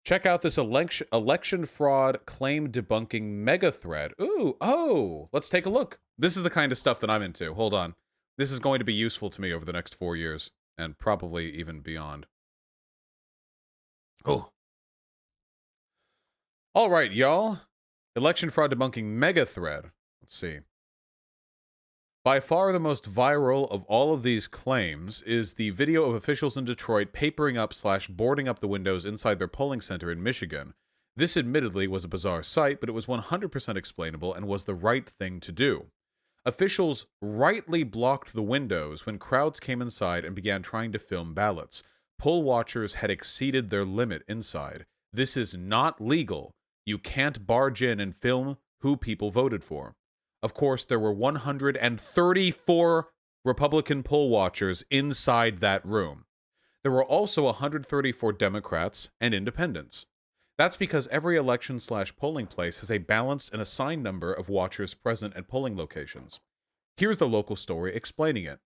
Check out this election fraud claim debunking mega thread. Ooh, oh, let's take a look. This is the kind of stuff that I'm into. Hold on. This is going to be useful to me over the next 4 years, and probably even beyond. Oh. All right, y'all. Election fraud debunking mega thread. Let's see. By far the most viral of all of these claims is the video of officials in Detroit papering up / boarding up the windows inside their polling center in Michigan. This admittedly was a bizarre sight, but it was 100% explainable and was the right thing to do. Officials rightly blocked the windows when crowds came inside and began trying to film ballots. Poll watchers had exceeded their limit inside. This is not legal. You can't barge in and film who people voted for. Of course, there were 134 Republican poll watchers inside that room. There were also 134 Democrats and independents. That's because every election / polling place has a balanced and assigned number of watchers present at polling locations. Here's the local story explaining it.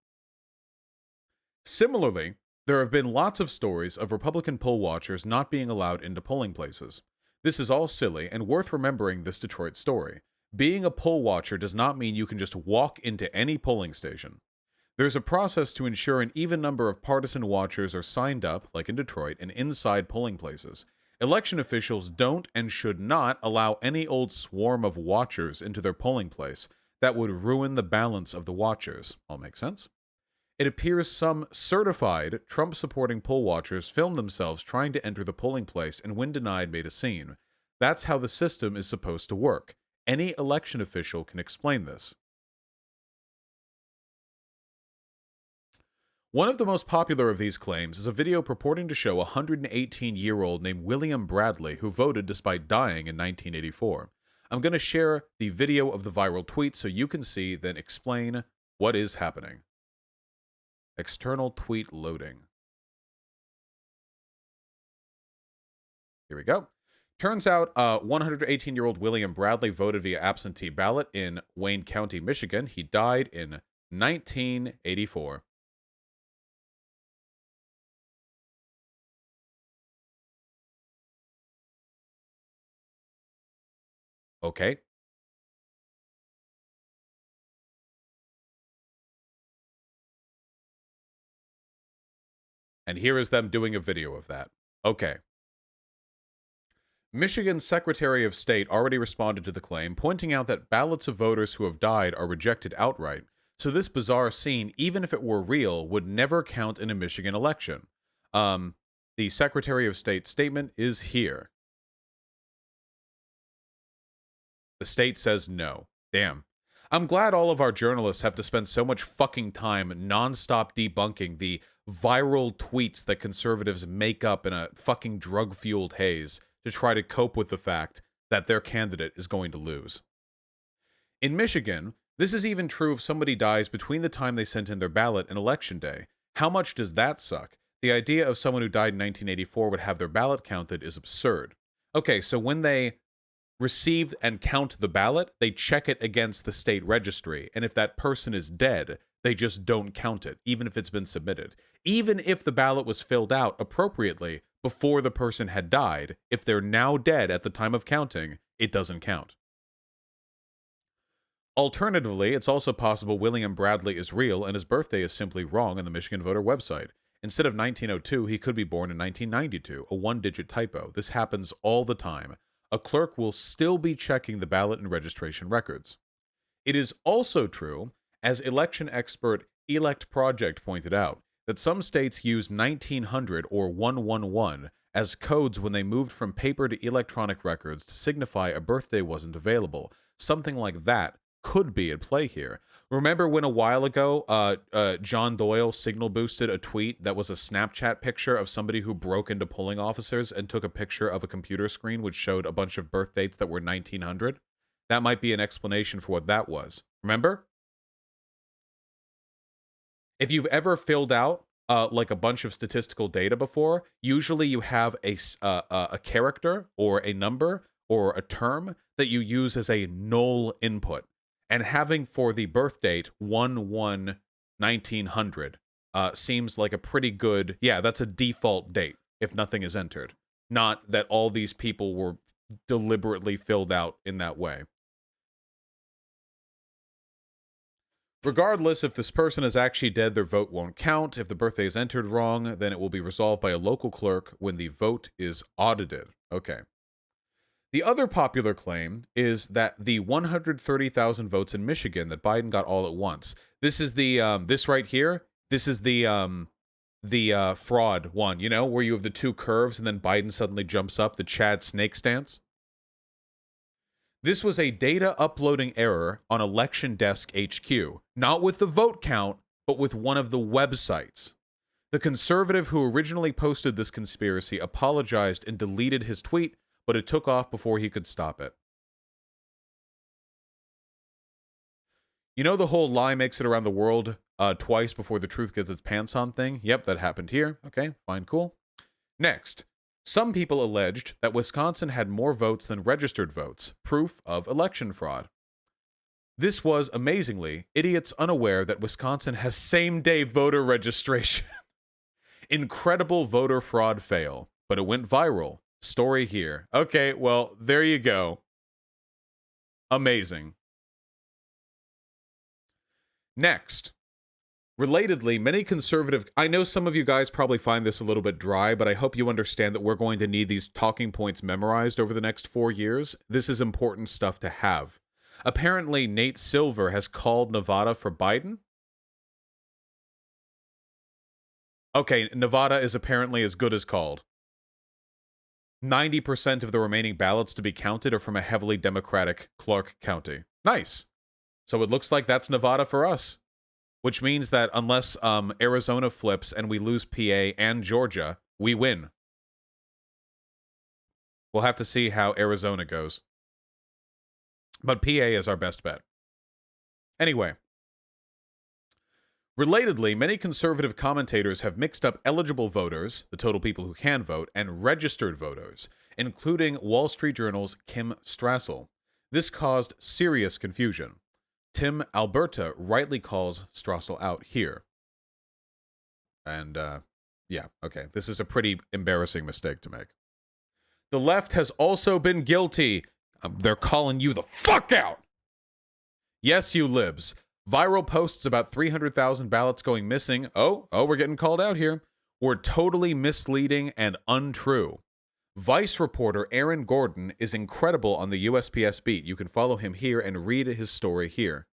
Similarly, there have been lots of stories of Republican poll watchers not being allowed into polling places. This is all silly and worth remembering this Detroit story. Being a poll watcher does not mean you can just walk into any polling station. There's a process to ensure an even number of partisan watchers are signed up, like in Detroit, and inside polling places. Election officials don't and should not allow any old swarm of watchers into their polling place. That would ruin the balance of the watchers. All makes sense? It appears some certified Trump-supporting poll watchers filmed themselves trying to enter the polling place and, when denied, made a scene. That's how the system is supposed to work. Any election official can explain this. One of the most popular of these claims is a video purporting to show a 118-year-old named William Bradley who voted despite dying in 1984. I'm going to share the video of the viral tweet so you can see, then explain what is happening. External tweet loading. Here we go. Turns out 118-year-old William Bradley voted via absentee ballot in Wayne County, Michigan. He died in 1984. Okay. And here is them doing a video of that. Okay. Michigan's Secretary of State already responded to the claim, pointing out that ballots of voters who have died are rejected outright, so this bizarre scene, even if it were real, would never count in a Michigan election. The Secretary of State's statement is here. The state says no. Damn. I'm glad all of our journalists have to spend so much fucking time nonstop debunking the viral tweets that conservatives make up in a fucking drug-fueled haze to try to cope with the fact that their candidate is going to lose. In Michigan, this is even true if somebody dies between the time they sent in their ballot and Election Day. How much does that suck? The idea of someone who died in 1984 would have their ballot counted is absurd. Okay, so when they receive and count the ballot, they check it against the state registry, and if that person is dead, they just don't count it, even if it's been submitted. Even if the ballot was filled out appropriately before the person had died, if they're now dead at the time of counting, it doesn't count. Alternatively, it's also possible William Bradley is real and his birthday is simply wrong on the Michigan voter website. Instead of 1902, he could be born in 1992, a one-digit typo. This happens all the time. A clerk will still be checking the ballot and registration records. It is also true, as election expert Elect Project pointed out, that some states use 1900 or 111 as codes when they moved from paper to electronic records to signify a birthday wasn't available. Something like that could be at play here. Remember when a while ago, John Doyle signal boosted a tweet that was a Snapchat picture of somebody who broke into polling officers and took a picture of a computer screen which showed a bunch of birth dates that were 1900? That might be an explanation for what that was. Remember? If you've ever filled out like a bunch of statistical data before, usually you have a character or a number or a term that you use as a null input. And having for the birth date 11 1900 seems like a pretty good, yeah, that's a default date if nothing is entered. Not that all these people were deliberately filled out in that way. Regardless, if this person is actually dead, their vote won't count. If the birthday is entered wrong, then it will be resolved by a local clerk when the vote is audited. Okay. The other popular claim is that the 130,000 votes in Michigan that Biden got all at once. This is the this right here. This is the fraud one, you know, where you have the two curves and then Biden suddenly jumps up, the Chad snake stance. This was a data uploading error on Election Desk HQ, not with the vote count, but with one of the websites. The conservative who originally posted this conspiracy apologized and deleted his tweet, but it took off before he could stop it. You know the whole lie makes it around the world twice before the truth gets its pants on thing? Yep, that happened here. Okay, fine, cool. Next, some people alleged that Wisconsin had more votes than registered votes, proof of election fraud. This was, amazingly, idiots unaware that Wisconsin has same-day voter registration. Incredible voter fraud fail, but it went viral. Story here. Okay, well, there you go. Amazing. Next. Relatedly, many conservative... I know some of you guys probably find this a little bit dry, but I hope you understand that we're going to need these talking points memorized over the next 4 years. This is important stuff to have. Apparently, Nate Silver has called Nevada for Biden. Okay, Nevada is apparently as good as called. 90% of the remaining ballots to be counted are from a heavily Democratic Clark County. Nice. So it looks like that's Nevada for us. Which means that unless Arizona flips and we lose PA and Georgia, we win. We'll have to see how Arizona goes. But PA is our best bet. Anyway. Relatedly, many conservative commentators have mixed up eligible voters, the total people who can vote, and registered voters, including Wall Street Journal's Kim Strassel. This caused serious confusion. Tim Alberta rightly calls Strassel out here. And, yeah, okay. This is a pretty embarrassing mistake to make. The left has also been guilty. They're calling you the fuck out! Yes, you libs. Viral posts about 300,000 ballots going missing, we're getting called out here, were totally misleading and untrue. Vice reporter Aaron Gordon is incredible on the USPS beat. You can follow him here and read his story here.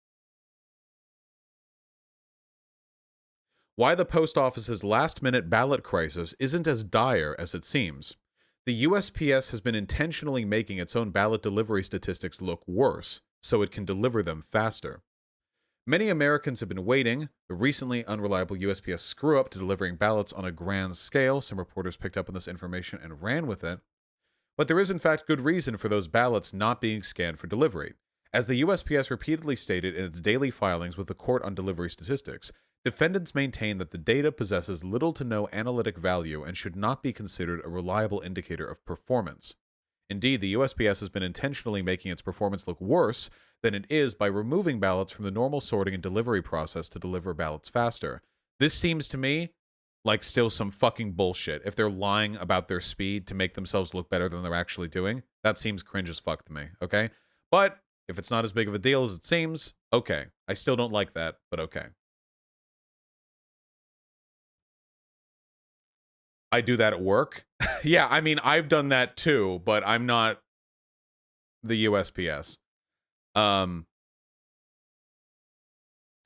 Why the post office's last-minute ballot crisis isn't as dire as it seems. The USPS has been intentionally making its own ballot delivery statistics look worse, so it can deliver them faster. Many Americans have been waiting. The recently unreliable USPS screw-up to delivering ballots on a grand scale. Some reporters picked up on this information and ran with it. But there is in fact good reason for those ballots not being scanned for delivery. As the USPS repeatedly stated in its daily filings with the Court on Delivery Statistics, defendants maintain that the data possesses little to no analytic value and should not be considered a reliable indicator of performance. Indeed, the USPS has been intentionally making its performance look worse than it is by removing ballots from the normal sorting and delivery process to deliver ballots faster. This seems to me like still some fucking bullshit. If they're lying about their speed to make themselves look better than they're actually doing, that seems cringe as fuck to me, okay? But if it's not as big of a deal as it seems, okay. I still don't like that, but okay. I do that at work. Yeah, I mean, I've done that too, but I'm not the USPS. They're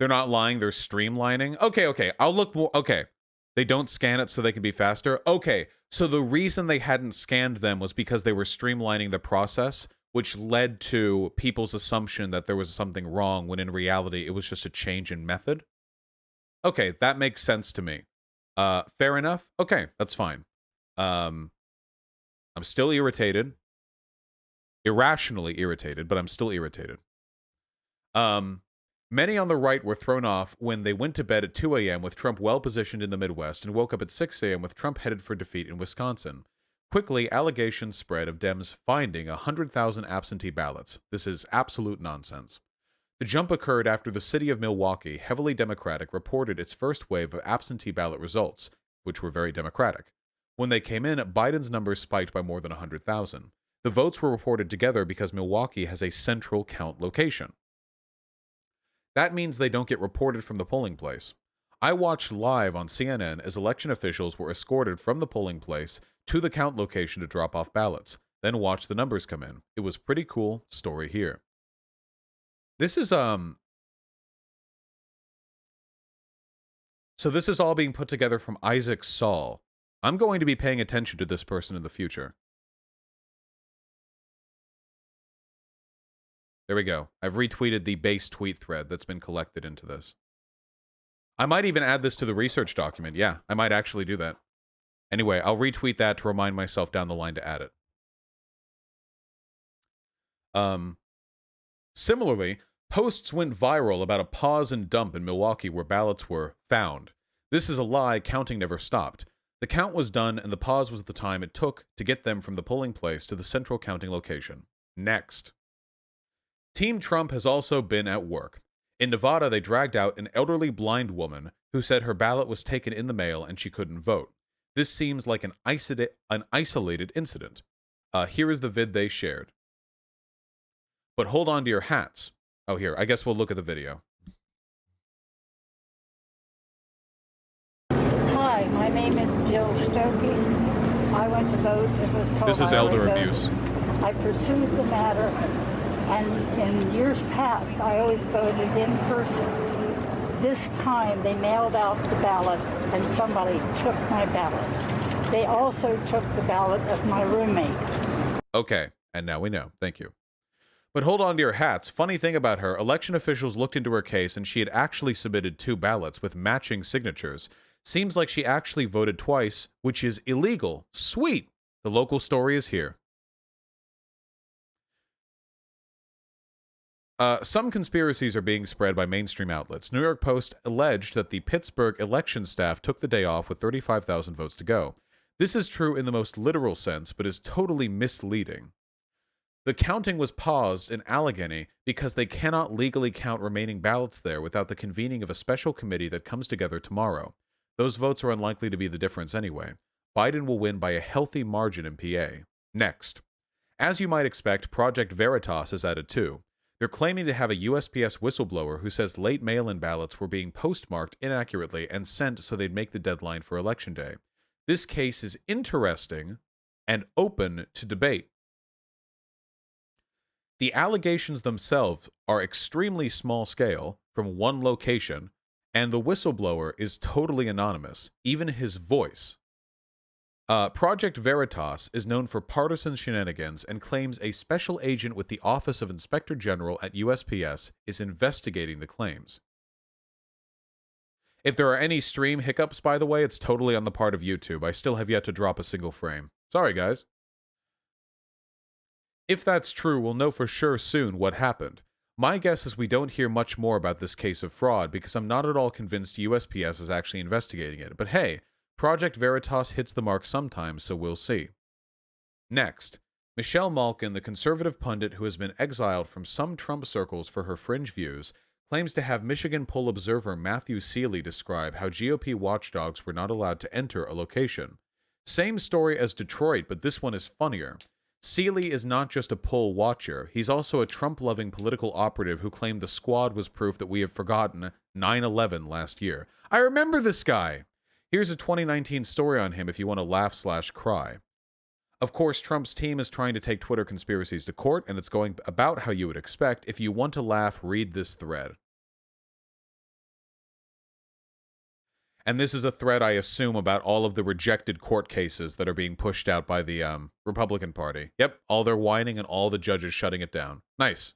not lying, they're streamlining. Okay, I'll look more. Okay, they don't scan it so they can be faster. Okay, so the reason they hadn't scanned them was because they were streamlining the process, which led to people's assumption that there was something wrong, when in reality it was just a change in method. Okay, that makes sense to me. Fair enough. Okay, that's fine. I'm still irritated. Irrationally irritated, but I'm still irritated. Many on the right were thrown off when they went to bed at 2 a.m. with Trump well-positioned in the Midwest and woke up at 6 a.m. with Trump headed for defeat in Wisconsin. Quickly, allegations spread of Dems finding 100,000 absentee ballots. This is absolute nonsense. The jump occurred after the city of Milwaukee, heavily Democratic, reported its first wave of absentee ballot results, which were very Democratic. When they came in, Biden's numbers spiked by more than 100,000. The votes were reported together because Milwaukee has a central count location. That means they don't get reported from the polling place. I watched live on CNN as election officials were escorted from the polling place to the count location to drop off ballots, then watched the numbers come in. It was pretty cool. Story here. This is, so this is all being put together from Isaac Saul. I'm going to be paying attention to this person in the future. There we go. I've retweeted the base tweet thread that's been collected into this. I might even add this to the research document. Yeah, I might actually do that. Anyway, I'll retweet that to remind myself down the line to add it. Similarly, posts went viral about a pause and dump in Milwaukee where ballots were found. This is a lie. Counting never stopped. The count was done, and the pause was the time it took to get them from the polling place to the central counting location. Next. Team Trump has also been at work. In Nevada, they dragged out an elderly blind woman who said her ballot was taken in the mail and she couldn't vote. This seems like an isolated incident. Here is the vid they shared. But hold on to your hats. Oh, here, I guess we'll look at the video. Hi, my name is Jill Stokey. I went to vote. It was told This is elder abuse. I pursued the matter, and in years past, I always voted in person. This time, they mailed out the ballot, and somebody took my ballot. They also took the ballot of my roommate. Okay, and now we know. Thank you. But hold on to your hats. Funny thing about her, election officials looked into her case and she had actually submitted 2 ballots with matching signatures. Seems like she actually voted twice, which is illegal. Sweet! The local story is here. Some conspiracies are being spread by mainstream outlets. New York Post alleged that the Pittsburgh election staff took the day off with 35,000 votes to go. This is true in the most literal sense, but is totally misleading. The counting was paused in Allegheny because they cannot legally count remaining ballots there without the convening of a special committee that comes together tomorrow. Those votes are unlikely to be the difference anyway. Biden will win by a healthy margin in PA. Next. As you might expect, Project Veritas is added too. They're claiming to have a USPS whistleblower who says late mail-in ballots were being postmarked inaccurately and sent so they'd make the deadline for Election Day. This case is interesting and open to debate. The allegations themselves are extremely small scale, from one location, and the whistleblower is totally anonymous, even his voice. Project Veritas is known for partisan shenanigans and claims a special agent with the Office of Inspector General at USPS is investigating the claims. If there are any stream hiccups, by the way, it's totally on the part of YouTube. I still have yet to drop a single frame. Sorry, guys. If that's true, we'll know for sure soon what happened. My guess is we don't hear much more about this case of fraud because I'm not at all convinced USPS is actually investigating it. But hey, Project Veritas hits the mark sometimes, so we'll see. Next, Michelle Malkin, the conservative pundit who has been exiled from some Trump circles for her fringe views, claims to have Michigan poll observer Matthew Seeley describe how GOP watchdogs were not allowed to enter a location. Same story as Detroit, but this one is funnier. Seeley is not just a poll watcher, he's also a Trump-loving political operative who claimed the squad was proof that we have forgotten 9/11 last year. I remember this guy! Here's a 2019 story on him if you want to laugh/cry. Of course, Trump's team is trying to take Twitter conspiracies to court, and it's going about how you would expect. If you want to laugh, read this thread. And this is a thread, I assume, about all of the rejected court cases that are being pushed out by the Republican Party. Yep, all their whining and all the judges shutting it down. Nice.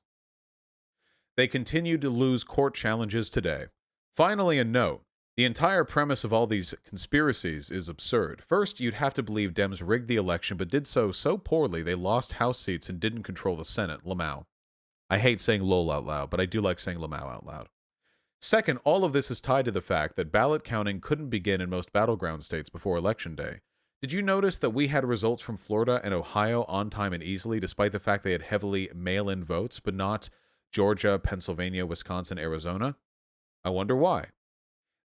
They continue to lose court challenges today. Finally, a note. The entire premise of all these conspiracies is absurd. First, you'd have to believe Dems rigged the election, but did so poorly they lost House seats and didn't control the Senate. Lamau. I hate saying lol out loud, but I do like saying Lamau out loud. Second, all of this is tied to the fact that ballot counting couldn't begin in most battleground states before Election Day. Did you notice that we had results from Florida and Ohio on time and easily, despite the fact they had heavily mail-in votes, but not Georgia, Pennsylvania, Wisconsin, Arizona. I wonder why.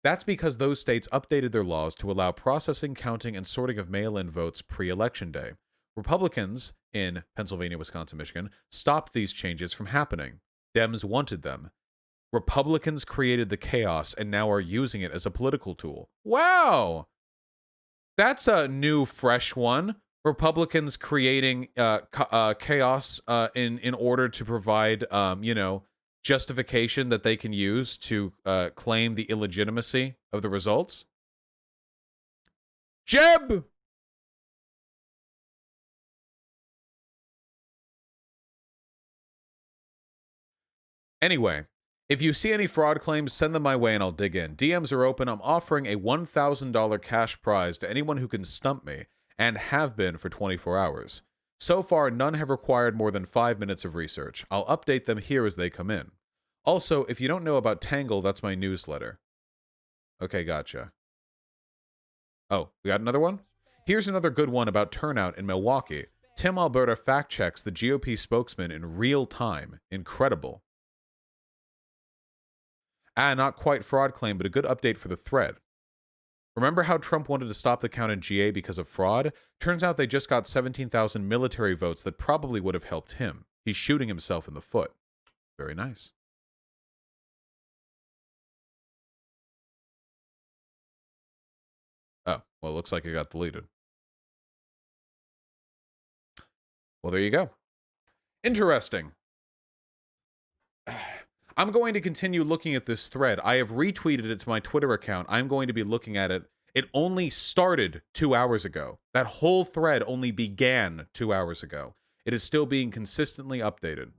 That's because those states updated their laws to allow processing, counting, and sorting of mail-in votes pre-election day. Republicans in Pennsylvania, Wisconsin, Michigan stopped these changes from happening. Dems wanted them. Republicans created the chaos and now are using it as a political tool. Wow! That's a new, fresh one. Republicans creating chaos in order to provide, justification that they can use to claim the illegitimacy of the results. Jeb! Anyway, if you see any fraud claims, send them my way and I'll dig in. DMs are open. I'm offering a $1,000 cash prize to anyone who can stump me, and have been for 24 hours. So far, none have required more than 5 minutes of research. I'll update them here as they come in. Also, if you don't know about Tangle, that's my newsletter. Okay, gotcha. Oh, we got another one? Here's another good one about turnout in Milwaukee. Tim Alberta fact-checks the GOP spokesman in real time. Incredible. Not quite fraud claim, but a good update for the thread. Remember how Trump wanted to stop the count in GA because of fraud? Turns out they just got 17,000 military votes that probably would have helped him. He's shooting himself in the foot. Very nice. Oh, well, it looks like it got deleted. Well, there you go. Interesting. I'm going to continue looking at this thread. I have retweeted it to my Twitter account. I'm going to be looking at it. It only started 2 hours ago. That whole thread only began 2 hours ago. It is still being consistently updated.